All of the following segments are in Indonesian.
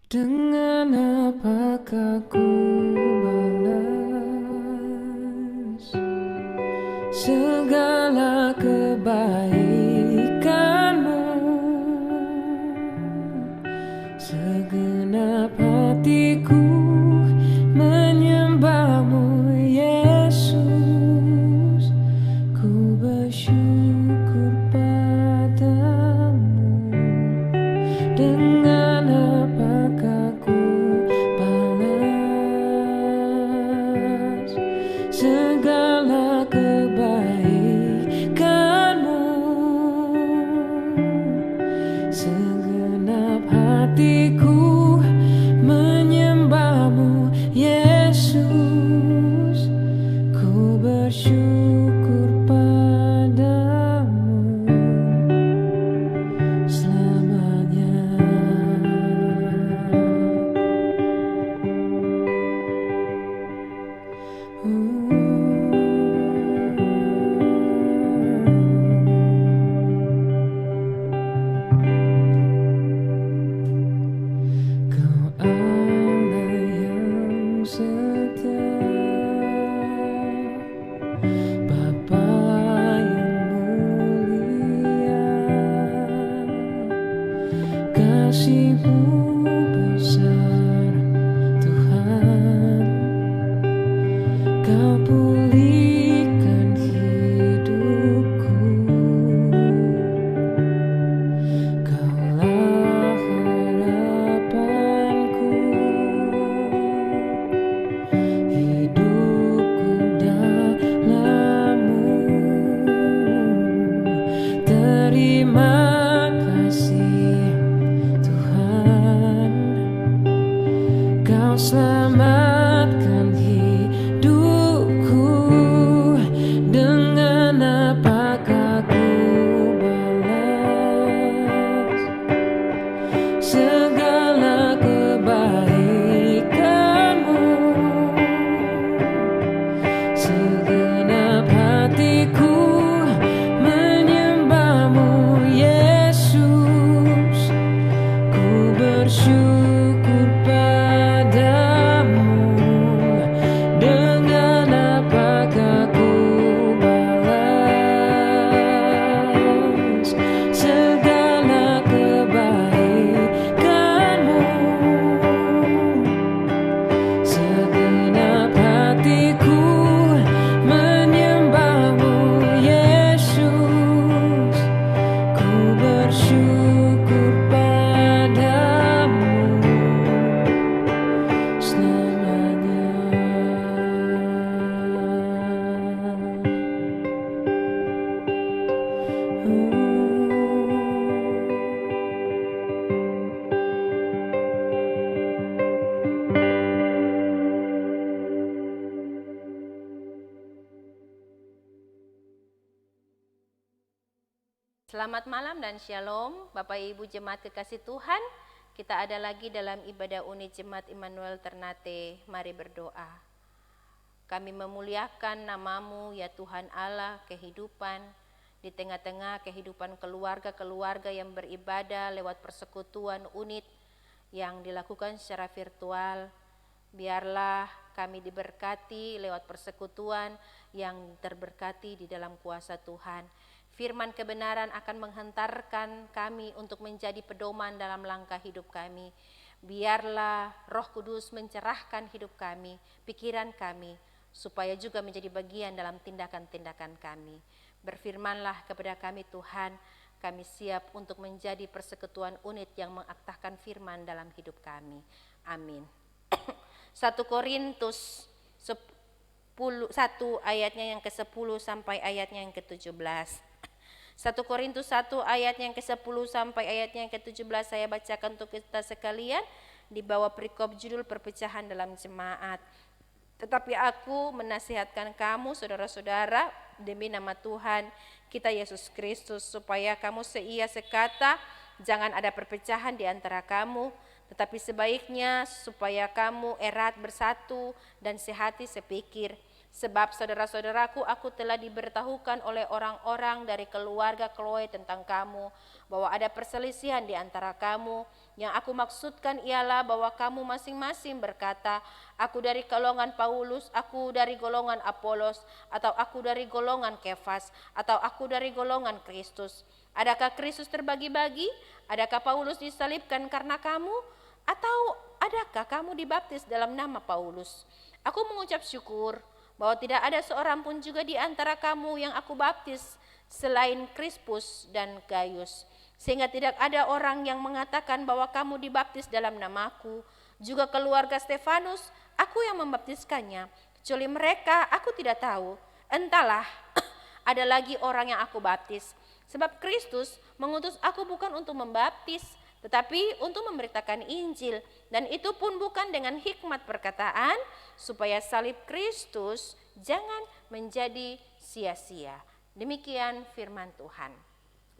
Dengan apakah ku balas segala kebaikanmu? Segenap hatiku menyembahmu, Yesus. Ku bersyukur padamu. Dengan apakah ku balas segala kebaikanmu? Segenap hatiku menyembahmu, Yesus. Ku bersyukur padamu selamanya. Kau Allah yang setia, Bapa yang mulia, kasih-Mu besar Tuhan. Kau pulihkan hidupku, Kaulah harapanku. Hidupku dalam-Mu. Terima kasih Tuhan, Kau selamatkan hidupku. Dengan apakah ku balas segala kebaikanmu? Segenap hatiku menyembahmu, Yesus. Ku bersyukur padamu. Dengan apakah ku balas segala kebaikanmu? Segenap hatiku menyembahmu, Yesus. Ku bersyukur padamu selamanya. Selamat malam dan shalom Bapak Ibu Jemaat kekasih Tuhan. Kita ada lagi dalam ibadah unit Jemaat Immanuel Ternate. Mari berdoa. Kami memuliakan nama-Mu ya Tuhan Allah kehidupan, di tengah-tengah kehidupan keluarga-keluarga yang beribadah lewat persekutuan unit yang dilakukan secara virtual. Biarlah kami diberkati lewat persekutuan yang terberkati di dalam kuasa Tuhan. Firman kebenaran akan menghantarkan kami untuk menjadi pedoman dalam langkah hidup kami. Biarlah Roh Kudus mencerahkan hidup kami, pikiran kami, supaya juga menjadi bagian dalam tindakan-tindakan kami. Berfirmanlah kepada kami Tuhan, kami siap untuk menjadi persekutuan unit yang mengaktahkan firman dalam hidup kami. Amin. 1 Korintus 1 ayatnya yang ke-10 sampai ayatnya yang ke-17. 1 Korintus 1 ayatnya yang ke-10 sampai ayatnya yang ke-17 saya bacakan untuk kita sekalian di bawah perikop judul perpecahan dalam jemaat. Tetapi aku menasihatkan kamu saudara-saudara demi nama Tuhan kita Yesus Kristus supaya kamu seia sekata, jangan ada perpecahan di antara kamu, tetapi sebaiknya supaya kamu erat bersatu dan sehati sepikir. Sebab saudara-saudaraku, aku telah diberitahukan oleh orang-orang dari keluarga Chloe tentang kamu, bahwa ada perselisihan di antara kamu. Yang aku maksudkan ialah bahwa kamu masing-masing berkata, aku dari golongan Paulus, aku dari golongan Apolos, atau aku dari golongan Kefas, atau aku dari golongan Kristus. Adakah Kristus terbagi-bagi? Adakah Paulus disalibkan karena kamu? Atau adakah kamu dibaptis dalam nama Paulus? Aku mengucap syukur bahwa tidak ada seorang pun juga di antara kamu yang aku baptis selain Krispus dan Gaius. Sehingga tidak ada orang yang mengatakan bahwa kamu dibaptis dalam namaku. Juga keluarga Stefanus, aku yang membaptiskannya. Kecuali mereka, aku tidak tahu. Entahlah, ada lagi orang yang aku baptis. Sebab Kristus mengutus aku bukan untuk membaptis, tetapi untuk memberitakan Injil. Dan itu pun bukan dengan hikmat perkataan, supaya salib Kristus jangan menjadi sia-sia. Demikian firman Tuhan.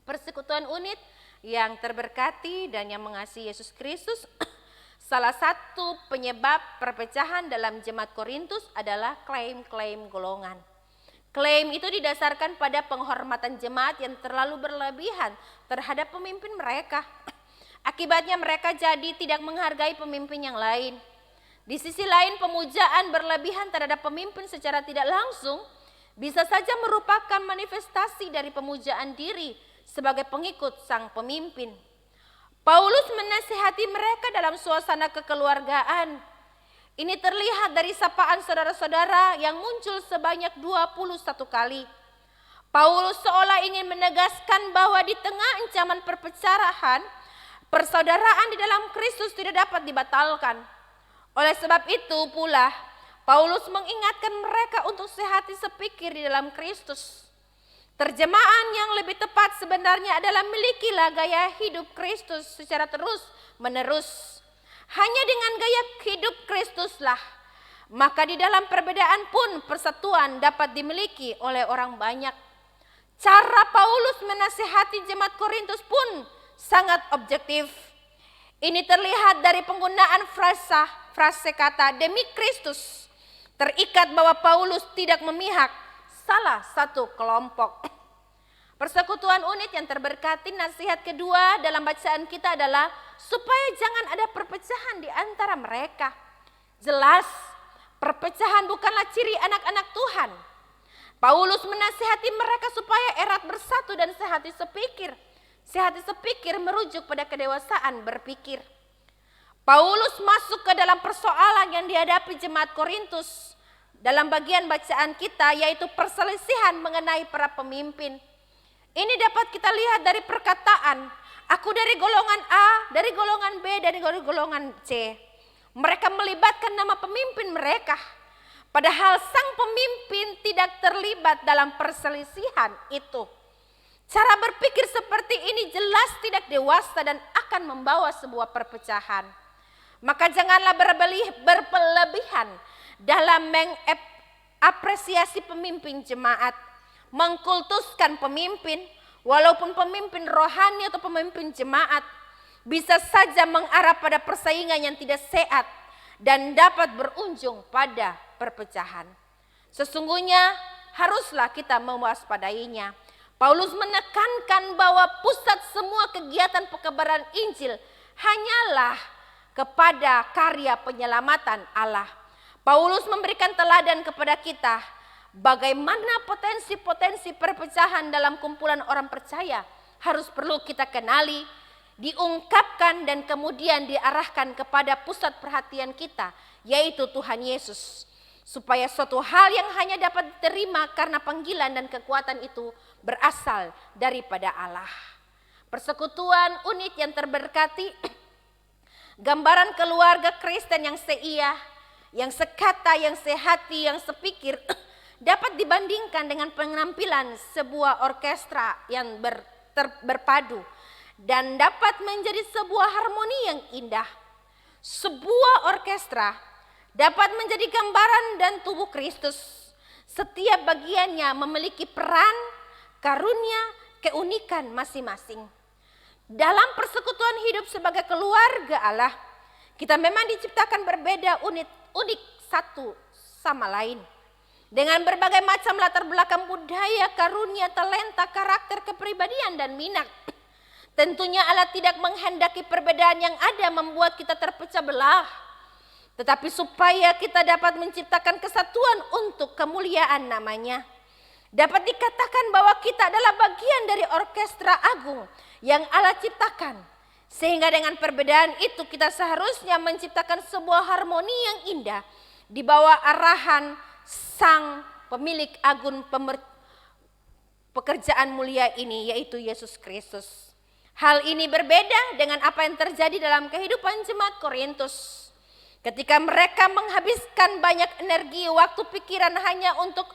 Persekutuan unit yang terberkati dan yang mengasihi Yesus Kristus, salah satu penyebab perpecahan dalam jemaat Korintus adalah klaim-klaim golongan. Klaim itu didasarkan pada penghormatan jemaat yang terlalu berlebihan terhadap pemimpin mereka. Akibatnya mereka jadi tidak menghargai pemimpin yang lain. Di sisi lain, pemujaan berlebihan terhadap pemimpin secara tidak langsung bisa saja merupakan manifestasi dari pemujaan diri sebagai pengikut sang pemimpin. Paulus menasihati mereka dalam suasana kekeluargaan. Ini terlihat dari sapaan saudara-saudara yang muncul sebanyak 21 kali. Paulus seolah ingin menegaskan bahwa di tengah ancaman perpecahan, persaudaraan di dalam Kristus tidak dapat dibatalkan. Oleh sebab itu pula, Paulus mengingatkan mereka untuk sehati sepikir di dalam Kristus. Terjemahan yang lebih tepat sebenarnya adalah milikilah gaya hidup Kristus secara terus-menerus. Hanya dengan gaya hidup Kristuslah, maka di dalam perbedaan pun persatuan dapat dimiliki oleh orang banyak. Cara Paulus menasihati jemaat Korintus pun sangat objektif. Ini terlihat dari penggunaan frase kata demi Kristus. Terikat bahwa Paulus tidak memihak salah satu kelompok. Persekutuan unit yang terberkati, nasihat kedua dalam bacaan kita adalah supaya jangan ada perpecahan di antara mereka. Jelas, perpecahan bukanlah ciri anak-anak Tuhan. Paulus menasihati mereka supaya erat bersatu dan sehati sepikir. Sehati sepikir merujuk pada kedewasaan berpikir. Paulus masuk ke dalam persoalan yang dihadapi jemaat Korintus dalam bagian bacaan kita, yaitu perselisihan mengenai para pemimpin. Ini dapat kita lihat dari perkataan, aku dari golongan A, dari golongan B, dari golongan C. Mereka melibatkan nama pemimpin mereka. Padahal sang pemimpin tidak terlibat dalam perselisihan itu. Cara berpikir seperti ini jelas tidak dewasa dan akan membawa sebuah perpecahan. Maka janganlah berlebihan dalam mengapresiasi pemimpin jemaat, mengkultuskan pemimpin, walaupun pemimpin rohani atau pemimpin jemaat, bisa saja mengarah pada persaingan yang tidak sehat dan dapat berujung pada perpecahan. Sesungguhnya haruslah kita mewaspadainya. Paulus menekankan bahwa pusat semua kegiatan pekabaran Injil hanyalah kepada karya penyelamatan Allah. Paulus memberikan teladan kepada kita bagaimana potensi-potensi perpecahan dalam kumpulan orang percaya harus perlu kita kenali, diungkapkan dan kemudian diarahkan kepada pusat perhatian kita, yaitu Tuhan Yesus. Supaya suatu hal yang hanya dapat diterima karena panggilan dan kekuatan itu berasal daripada Allah. Persekutuan unit yang terberkati, gambaran keluarga Kristen yang seia, yang sekata, yang sehati, yang sepikir, dapat dibandingkan dengan penampilan sebuah orkestra yang berpadu dan dapat menjadi sebuah harmoni yang indah. Sebuah orkestra dapat menjadi gambaran dan tubuh Kristus. Setiap bagiannya memiliki peran, karunia, keunikan masing-masing. Dalam persekutuan hidup sebagai keluarga Allah, kita memang diciptakan berbeda, unik satu sama lain. dengan berbagai macam latar belakang budaya, karunia, talenta, karakter, kepribadian, dan minat. Tentunya Allah tidak menghendaki perbedaan yang ada membuat kita terpecah belah, tetapi supaya kita dapat menciptakan kesatuan untuk kemuliaan namanya. Dapat dikatakan bahwa kita adalah bagian dari orkestra agung yang Allah ciptakan. Sehingga dengan perbedaan itu kita seharusnya menciptakan sebuah harmoni yang indah di bawah arahan Sang pemilik agung pekerjaan mulia ini, yaitu Yesus Kristus. Hal ini berbeda dengan apa yang terjadi dalam kehidupan jemaat Korintus. Ketika mereka menghabiskan banyak energi, waktu, pikiran hanya untuk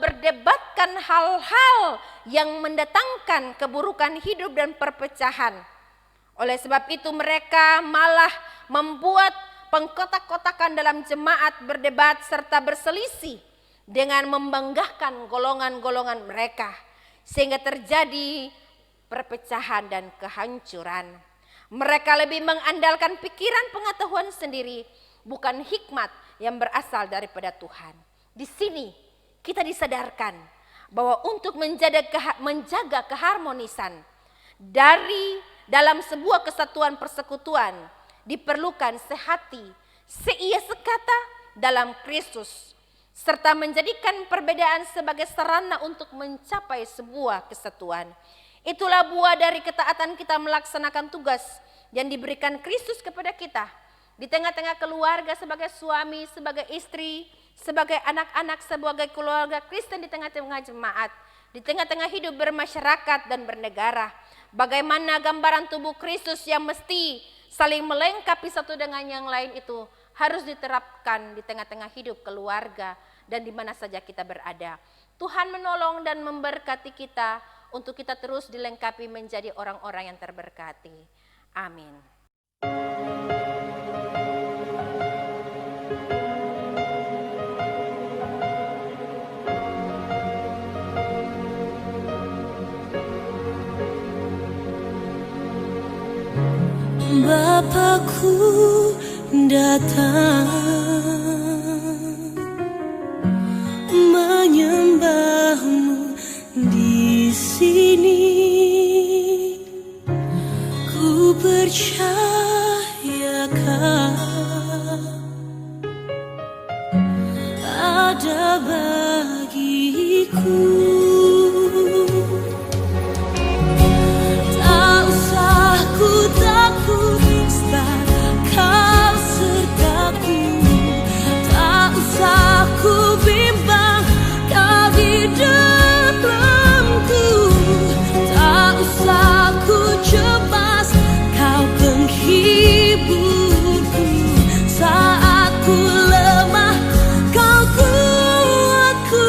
berdebatkan hal-hal yang mendatangkan keburukan hidup dan perpecahan. Oleh sebab itu mereka malah membuat pengkotak-kotakan dalam jemaat, berdebat serta berselisih dengan membanggakan golongan-golongan mereka, sehingga terjadi perpecahan dan kehancuran. Mereka lebih mengandalkan pikiran pengetahuan sendiri, bukan hikmat yang berasal daripada Tuhan. Di sini kita disadarkan bahwa untuk menjaga keharmonisan dalam sebuah kesatuan persekutuan diperlukan sehati, seia sekata dalam Kristus, serta menjadikan perbedaan sebagai sarana untuk mencapai sebuah kesatuan. Itulah buah dari ketaatan kita melaksanakan tugas yang diberikan Kristus kepada kita. Di tengah-tengah keluarga, sebagai suami, sebagai istri, sebagai anak-anak, sebagai keluarga Kristen, di tengah-tengah jemaat, di tengah-tengah hidup bermasyarakat dan bernegara. Bagaimana gambaran tubuh Kristus yang mesti saling melengkapi satu dengan yang lain itu harus diterapkan di tengah-tengah hidup keluarga dan di mana saja kita berada. Tuhan menolong dan memberkati kita untuk kita terus dilengkapi menjadi orang-orang yang terberkati. Amin. Bapakku datang menyembahmu di sini. Ku percayakan ada bagiku. Tak usah ku takut, kau sertaku. Tak usah ku bimbang, kau di dalamku. Tak usah ku cemas, kau penghiburku. Saat ku lemah, kau kuatku.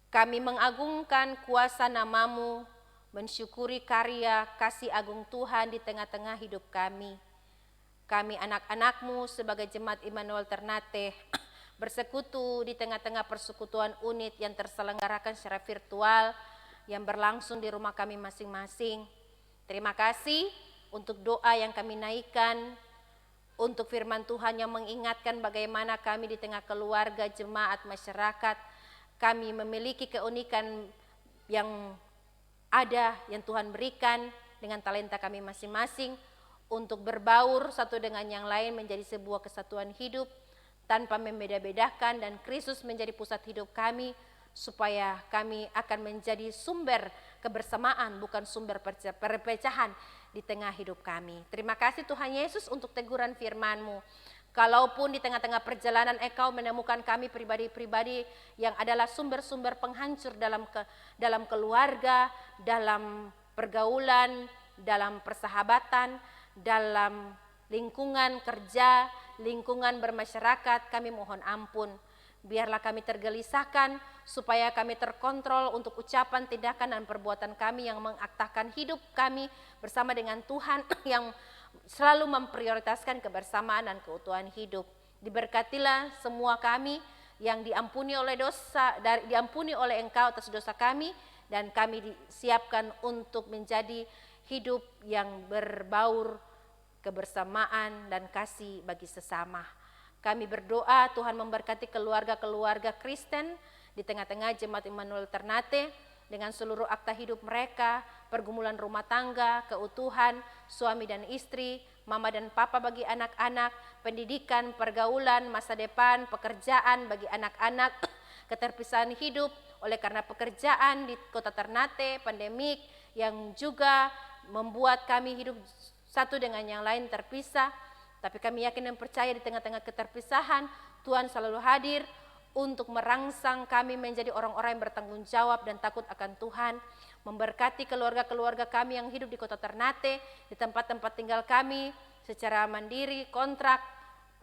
Kami mengagungkan kuasa nama-Mu, mensyukuri karya kasih agung Tuhan di tengah-tengah hidup kami. Kami anak-anak-Mu sebagai Jemaat Immanuel Ternate bersekutu di tengah-tengah persekutuan unit yang terselenggarakan secara virtual yang berlangsung di rumah kami masing-masing. Terima kasih untuk doa yang kami naikkan, untuk firman Tuhan yang mengingatkan bagaimana kami di tengah keluarga, jemaat, masyarakat, kami memiliki keunikan yang ada yang Tuhan berikan dengan talenta kami masing-masing untuk berbaur satu dengan yang lain menjadi sebuah kesatuan hidup tanpa membeda-bedakan, dan Kristus menjadi pusat hidup kami supaya kami akan menjadi sumber kebersamaan, bukan sumber perpecahan di tengah hidup kami. Terima kasih Tuhan Yesus untuk teguran firman-Mu. Kalaupun di tengah-tengah perjalanan Engkau menemukan kami pribadi-pribadi yang adalah sumber-sumber penghancur dalam keluarga, dalam pergaulan, dalam persahabatan, dalam lingkungan kerja, lingkungan bermasyarakat, kami mohon ampun. Biarlah kami tergelisahkan supaya kami terkontrol untuk ucapan, tindakan, dan perbuatan kami yang mengaktakan hidup kami bersama dengan Tuhan yang selalu memprioritaskan kebersamaan dan keutuhan hidup. Diberkatilah semua kami yang diampuni oleh Engkau atas dosa kami, dan kami disiapkan untuk menjadi hidup yang berbaur kebersamaan dan kasih bagi sesama. Kami berdoa Tuhan memberkati keluarga-keluarga Kristen di tengah-tengah Jemaat Immanuel Ternate dengan seluruh akta hidup mereka, pergumulan rumah tangga, keutuhan, suami dan istri, mama dan papa bagi anak-anak, pendidikan, pergaulan, masa depan, pekerjaan bagi anak-anak, keterpisahan hidup oleh karena pekerjaan di kota Ternate, pandemik yang juga membuat kami hidup satu dengan yang lain terpisah. Tapi kami yakin dan percaya di tengah-tengah keterpisahan, Tuhan selalu hadir untuk merangsang kami menjadi orang-orang yang bertanggung jawab dan takut akan Tuhan. Memberkati keluarga-keluarga kami yang hidup di kota Ternate, di tempat-tempat tinggal kami secara mandiri, kontrak,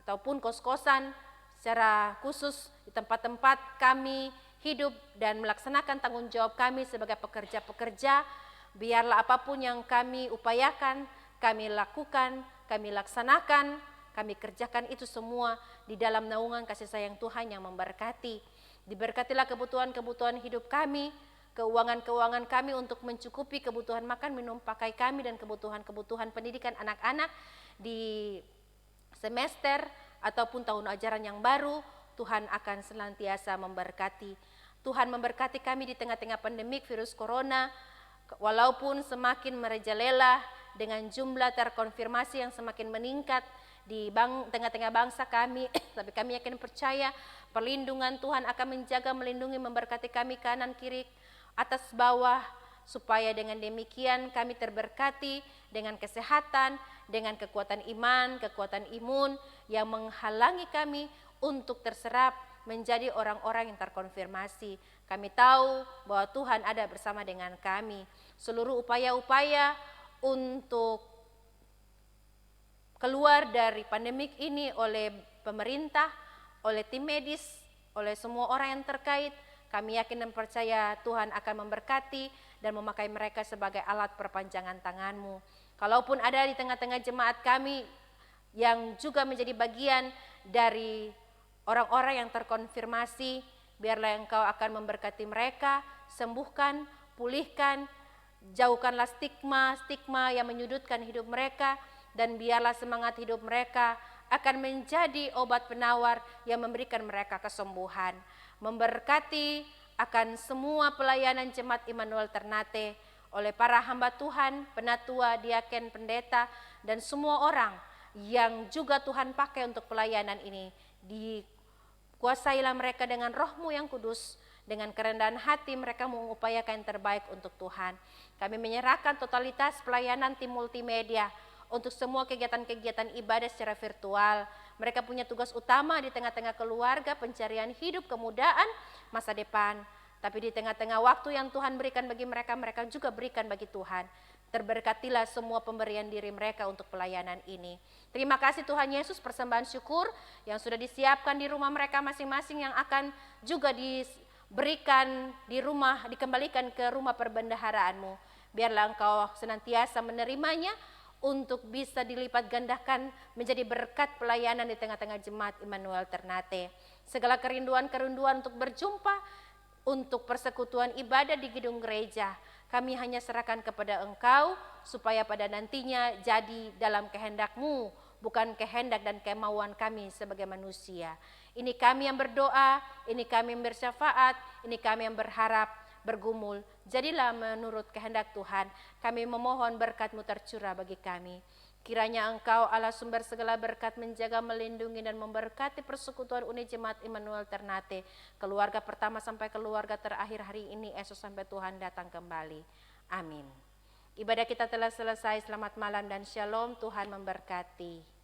ataupun kos-kosan, secara khusus di tempat-tempat kami hidup dan melaksanakan tanggung jawab kami sebagai pekerja-pekerja. Biarlah apapun yang kami upayakan, kami lakukan, kami laksanakan, kami kerjakan itu semua di dalam naungan kasih sayang Tuhan yang memberkati. Diberkatilah kebutuhan-kebutuhan hidup kami, keuangan-keuangan kami untuk mencukupi kebutuhan makan, minum, pakai kami, dan kebutuhan-kebutuhan pendidikan anak-anak di semester ataupun tahun ajaran yang baru. Tuhan akan senantiasa memberkati. Tuhan memberkati kami di tengah-tengah pandemik virus corona, walaupun semakin merajalela dengan jumlah terkonfirmasi yang semakin meningkat di tengah-tengah bangsa kami, tapi kami yakin percaya perlindungan Tuhan akan menjaga, melindungi, memberkati kami kanan kiri, atas bawah, supaya dengan demikian kami terberkati dengan kesehatan, dengan kekuatan iman, kekuatan imun yang menghalangi kami untuk terserap menjadi orang-orang yang terkonfirmasi. Kami tahu bahwa Tuhan ada bersama dengan kami. Seluruh upaya-upaya untuk keluar dari pandemik ini oleh pemerintah, oleh tim medis, oleh semua orang yang terkait, kami yakin dan percaya Tuhan akan memberkati dan memakai mereka sebagai alat perpanjangan tangan-Mu. Kalaupun ada di tengah-tengah jemaat kami yang juga menjadi bagian dari orang-orang yang terkonfirmasi, biarlah Engkau akan memberkati mereka, sembuhkan, pulihkan, jauhkanlah stigma yang menyudutkan hidup mereka, dan biarlah semangat hidup mereka akan menjadi obat penawar yang memberikan mereka kesembuhan. Memberkati akan semua pelayanan Jemaat Immanuel Ternate oleh para hamba Tuhan, penatua, diaken, pendeta, dan semua orang yang juga Tuhan pakai untuk pelayanan ini. Dikuasailah mereka dengan Roh-Mu yang kudus, dengan kerendahan hati mereka mengupayakan yang terbaik untuk Tuhan. Kami menyerahkan totalitas pelayanan tim multimedia untuk semua kegiatan-kegiatan ibadah secara virtual. Mereka punya tugas utama di tengah-tengah keluarga, pencarian hidup, kemudahan, masa depan. Tapi di tengah-tengah waktu yang Tuhan berikan bagi mereka, mereka juga berikan bagi Tuhan. Terberkatilah semua pemberian diri mereka untuk pelayanan ini. Terima kasih Tuhan Yesus, persembahan syukur yang sudah disiapkan di rumah mereka masing-masing yang akan juga berikan di rumah, dikembalikan ke rumah perbendaharaanmu. Biarlah Engkau senantiasa menerimanya untuk bisa dilipat gandakan menjadi berkat pelayanan di tengah-tengah jemaat Immanuel Ternate. Segala kerinduan-kerinduan untuk berjumpa, untuk persekutuan ibadah di gedung gereja, kami hanya serahkan kepada Engkau, supaya pada nantinya jadi dalam kehendak-Mu, bukan kehendak dan kemauan kami sebagai manusia. Ini kami yang berdoa, ini kami yang bersyafaat, ini kami yang berharap, bergumul. Jadilah menurut kehendak Tuhan, kami memohon berkat-Mu tercurah bagi kami. Kiranya Engkau Allah sumber segala berkat menjaga, melindungi dan memberkati persekutuan unit jemaat Immanuel Ternate, keluarga pertama sampai keluarga terakhir hari ini, esok sampai Tuhan datang kembali. Amin. Ibadah kita telah selesai. Selamat malam dan shalom. Tuhan memberkati.